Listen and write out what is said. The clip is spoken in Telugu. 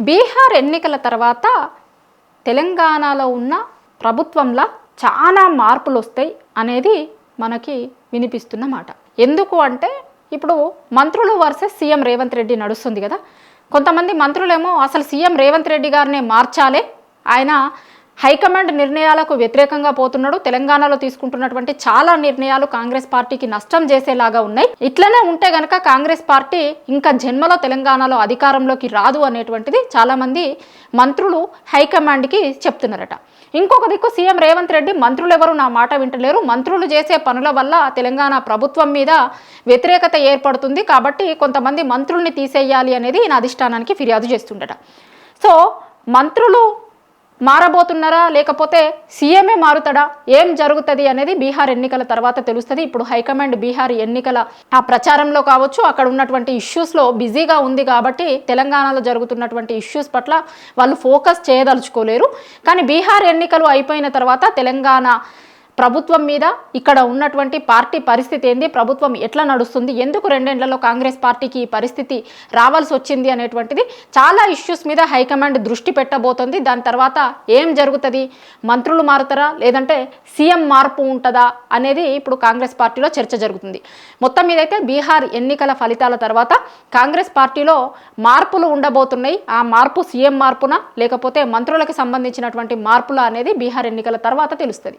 బీహార్ ఎన్నికల తర్వాత తెలంగాణలో ఉన్న ప్రభుత్వంలో చాలా మార్పులు వస్తాయి అనేది మనకి వినిపిస్తున్న మాట. ఎందుకు అంటే ఇప్పుడు మంత్రులు వర్సెస్ సీఎం రేవంత్ రెడ్డి నడుస్తుంది కదా. కొంతమంది మంత్రులేమో అసలు సీఎం రేవంత్ రెడ్డి గారినే మార్చాలే, ఆయన హైకమాండ్ నిర్ణయాలకు వ్యతిరేకంగా పోతున్నాడు, తెలంగాణలో తీసుకుంటున్నటువంటి చాలా నిర్ణయాలు కాంగ్రెస్ పార్టీకి నష్టం చేసేలాగా ఉన్నాయి, ఇట్లనే ఉంటే గనక కాంగ్రెస్ పార్టీ ఇంకా జన్మలో తెలంగాణలో అధికారంలోకి రాదు అనేటువంటిది చాలామంది మంత్రులు హైకమాండ్కి చెప్తున్నారట. ఇంకొక దిక్కు సీఎం రేవంత్ రెడ్డి మంత్రులు ఎవరు నా మాట వింటలేరు, మంత్రులు చేసే పనుల వల్ల తెలంగాణ ప్రభుత్వం మీద వ్యతిరేకత ఏర్పడుతుంది, కాబట్టి కొంతమంది మంత్రుల్ని తీసేయాలి అనేది ఈయన అధిష్టానానికి ఫిర్యాదు చేస్తుండట. సో మంత్రులు మారబోతున్నారా లేకపోతే సీఎంఏ మారుతాడా, ఏం జరుగుతుంది అనేది బీహార్ ఎన్నికల తర్వాత తెలుస్తుంది. ఇప్పుడు హైకమాండ్ బీహార్ ఎన్నికల ఆ ప్రచారంలో కావచ్చు, అక్కడ ఉన్నటువంటి ఇష్యూస్లో బిజీగా ఉంది కాబట్టి తెలంగాణలో జరుగుతున్నటువంటి ఇష్యూస్ పట్ల వాళ్ళు ఫోకస్ చేయదలుచుకోలేరు. కానీ బీహార్ ఎన్నికలు అయిపోయిన తర్వాత తెలంగాణ ప్రభుత్వం మీద ఇక్కడ ఉన్నటువంటి పార్టీ పరిస్థితి ఏంది, ప్రభుత్వం ఎట్లా నడుస్తుంది, ఎందుకు రెండేళ్లలో కాంగ్రెస్ పార్టీకి ఈ పరిస్థితి రావాల్సి వచ్చింది అనేటువంటిది చాలా ఇష్యూస్ మీద హైకమాండ్ దృష్టి పెట్టబోతుంది. దాని తర్వాత ఏం జరుగుతుంది, మంత్రులు మారుతారా లేదంటే సీఎం మార్పు ఉంటుందా అనేది ఇప్పుడు కాంగ్రెస్ పార్టీలో చర్చ జరుగుతుంది. మొత్తం మీద అయితే బీహార్ ఎన్నికల ఫలితాల తర్వాత కాంగ్రెస్ పార్టీలో మార్పులు ఉండబోతున్నాయి. ఆ మార్పు సీఎం మార్పునా లేకపోతే మంత్రులకు సంబంధించినటువంటి మార్పులా అనేది బీహార్ ఎన్నికల తర్వాత తెలుస్తుంది.